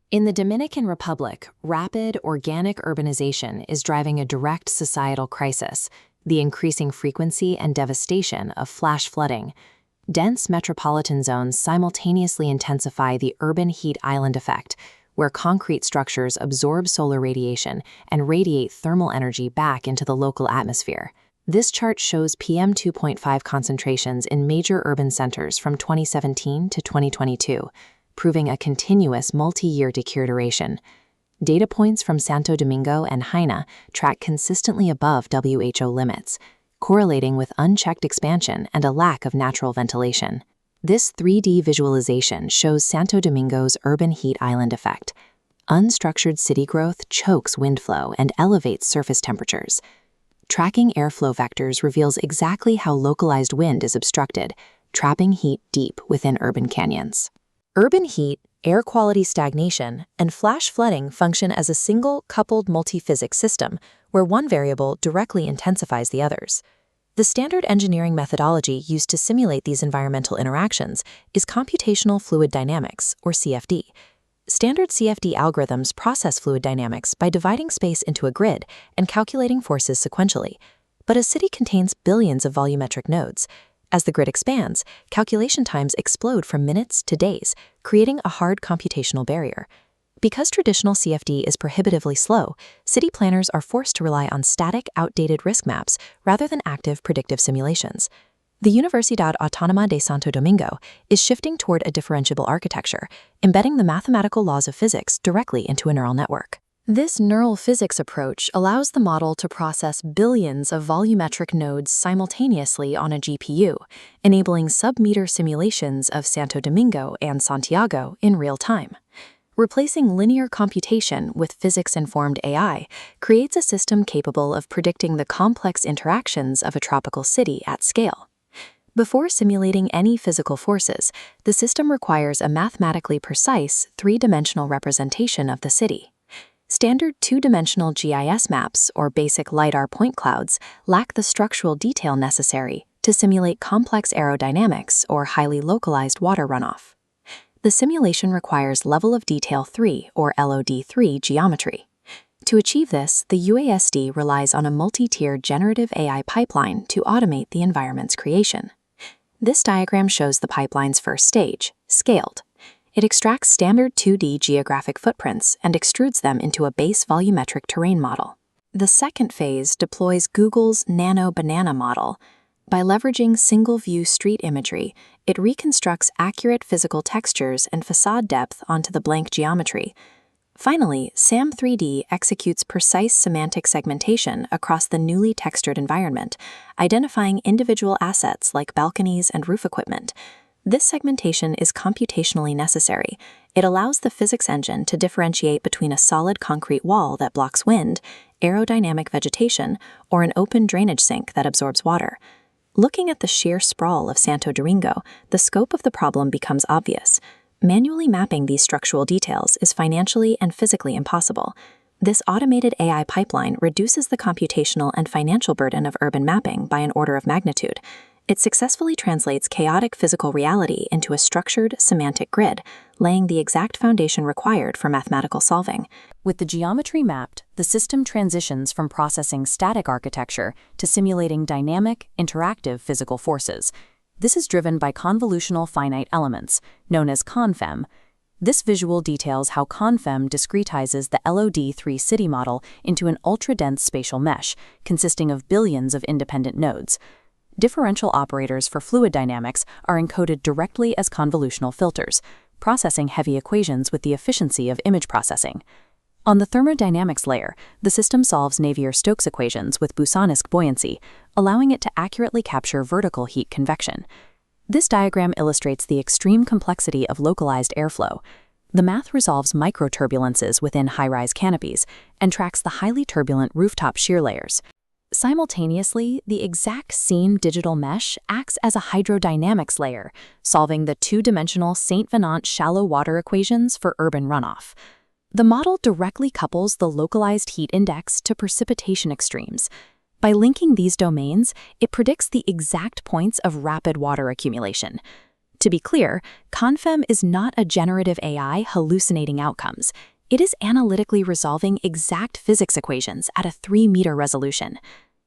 In the Dominican Republic, rapid organic urbanization is driving a direct societal crisis, the increasing frequency and devastation of flash flooding. Dense metropolitan zones simultaneously intensify the urban heat island effect, where concrete structures absorb solar radiation and radiate thermal energy back into the local atmosphere. This chart shows PM 2.5 concentrations in major urban centers from 2017 to 2022, proving a continuous multi-year deterioration. Data points from Santo Domingo and Haina track consistently above WHO limits, correlating with unchecked expansion and a lack of natural ventilation. This 3D visualization shows Santo Domingo's urban heat island effect. Unstructured city growth chokes wind flow and elevates surface temperatures. Tracking airflow vectors reveals exactly how localized wind is obstructed, trapping heat deep within urban canyons. Urban heat, air quality stagnation, and flash flooding function as a single, coupled multiphysics system, where one variable directly intensifies the others. The standard engineering methodology used to simulate these environmental interactions is computational fluid dynamics, or CFD. Standard CFD algorithms process fluid dynamics by dividing space into a grid and calculating forces sequentially. But a city contains billions of volumetric nodes. As the grid expands, calculation times explode from minutes to days, creating a hard computational barrier. Because traditional CFD is prohibitively slow, city planners are forced to rely on static, outdated risk maps rather than active predictive simulations. The Universidad Autónoma de Santo Domingo is shifting toward a differentiable architecture, embedding the mathematical laws of physics directly into a neural network. This neural physics approach allows the model to process billions of volumetric nodes simultaneously on a GPU, enabling sub-meter simulations of Santo Domingo and Santiago in real time. Replacing linear computation with physics-informed AI creates a system capable of predicting the complex interactions of a tropical city at scale. Before simulating any physical forces, the system requires a mathematically precise three-dimensional representation of the city. Standard two-dimensional GIS maps, or basic LiDAR point clouds, lack the structural detail necessary to simulate complex aerodynamics or highly localized water runoff. The simulation requires level of detail 3, or LOD3 geometry. To achieve this, the UASD relies on a multi-tiered generative AI pipeline to automate the environment's creation. This diagram shows the pipeline's first stage, scaled. It extracts standard 2D geographic footprints and extrudes them into a base volumetric terrain model. The second phase deploys Google's Nano Banana model. By leveraging single-view street imagery, it reconstructs accurate physical textures and facade depth onto the blank geometry. Finally, SAM3D executes precise semantic segmentation across the newly textured environment, identifying individual assets like balconies and roof equipment. This segmentation is computationally necessary. It allows the physics engine to differentiate between a solid concrete wall that blocks wind, aerodynamic vegetation, or an open drainage sink that absorbs water. Looking at the sheer sprawl of Santo Domingo, the scope of the problem becomes obvious. Manually mapping these structural details is financially and physically impossible. This automated AI pipeline reduces the computational and financial burden of urban mapping by an order of magnitude. It successfully translates chaotic physical reality into a structured, semantic grid, laying the exact foundation required for mathematical solving. With the geometry mapped, the system transitions from processing static architecture to simulating dynamic, interactive physical forces. This is driven by convolutional finite elements, known as ConvFEM. This visual details how ConvFEM discretizes the LOD3 city model into an ultra-dense spatial mesh, consisting of billions of independent nodes. Differential operators for fluid dynamics are encoded directly as convolutional filters, processing heavy equations with the efficiency of image processing. On the thermodynamics layer, the system solves Navier-Stokes equations with Boussonisk buoyancy, allowing it to accurately capture vertical heat convection. This diagram illustrates the extreme complexity of localized airflow. The math resolves microturbulences within high-rise canopies and tracks the highly turbulent rooftop shear layers. Simultaneously, the exact same digital mesh acts as a hydrodynamics layer, solving the two-dimensional Saint Venant shallow water equations for urban runoff. The model directly couples the localized heat index to precipitation extremes. By linking these domains, it predicts the exact points of rapid water accumulation. To be clear, ConvFEM is not a generative AI hallucinating outcomes. It is analytically resolving exact physics equations at a 3-meter resolution.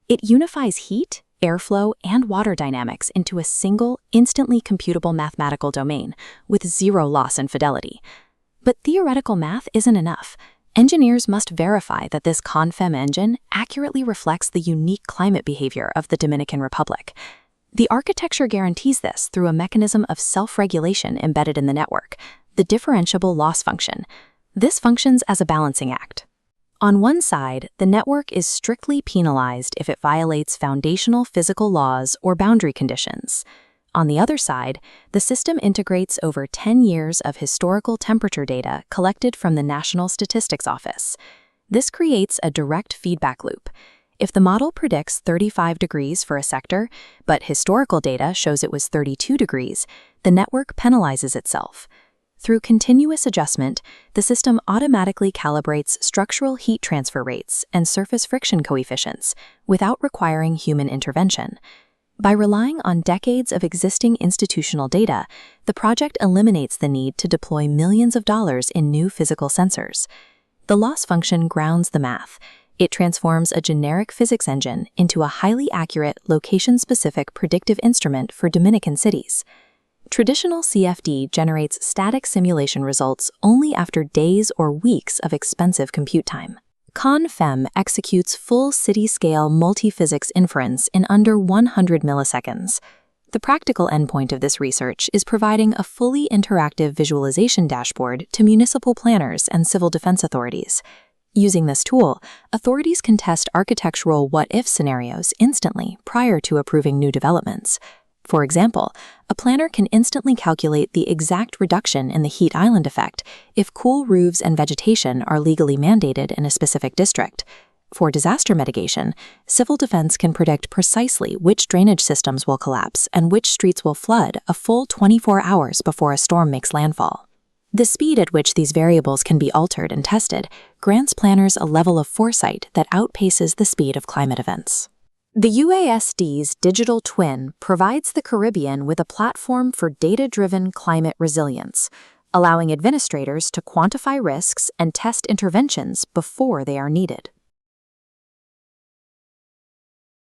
It unifies heat, airflow, and water dynamics into a single, instantly computable mathematical domain with zero loss in fidelity. But theoretical math isn't enough. Engineers must verify that this ConvFEM engine accurately reflects the unique climate behavior of the Dominican Republic. The architecture guarantees this through a mechanism of self-regulation embedded in the network, the differentiable loss function. This functions as a balancing act. On one side, the network is strictly penalized if it violates foundational physical laws or boundary conditions. On the other side, the system integrates over 10 years of historical temperature data collected from the National Statistics Office. This creates a direct feedback loop. If the model predicts 35 degrees for a sector, but historical data shows it was 32 degrees, the network penalizes itself. Through continuous adjustment, the system automatically calibrates structural heat transfer rates and surface friction coefficients without requiring human intervention. By relying on decades of existing institutional data, the project eliminates the need to deploy millions of dollars in new physical sensors. The loss function grounds the math. It transforms a generic physics engine into a highly accurate, location-specific predictive instrument for Dominican cities. Traditional CFD generates static simulation results only after days or weeks of expensive compute time. ConvFEM executes full city-scale multi-physics inference in under 100 milliseconds. The practical endpoint of this research is providing a fully interactive visualization dashboard to municipal planners and civil defense authorities. Using this tool, authorities can test architectural what-if scenarios instantly prior to approving new developments. For example, a planner can instantly calculate the exact reduction in the heat island effect if cool roofs and vegetation are legally mandated in a specific district. For disaster mitigation, civil defense can predict precisely which drainage systems will collapse and which streets will flood a full 24 hours before a storm makes landfall. The speed at which these variables can be altered and tested grants planners a level of foresight that outpaces the speed of climate events. The UASD's digital twin provides the Caribbean with a platform for data-driven climate resilience, allowing administrators to quantify risks and test interventions before they are needed.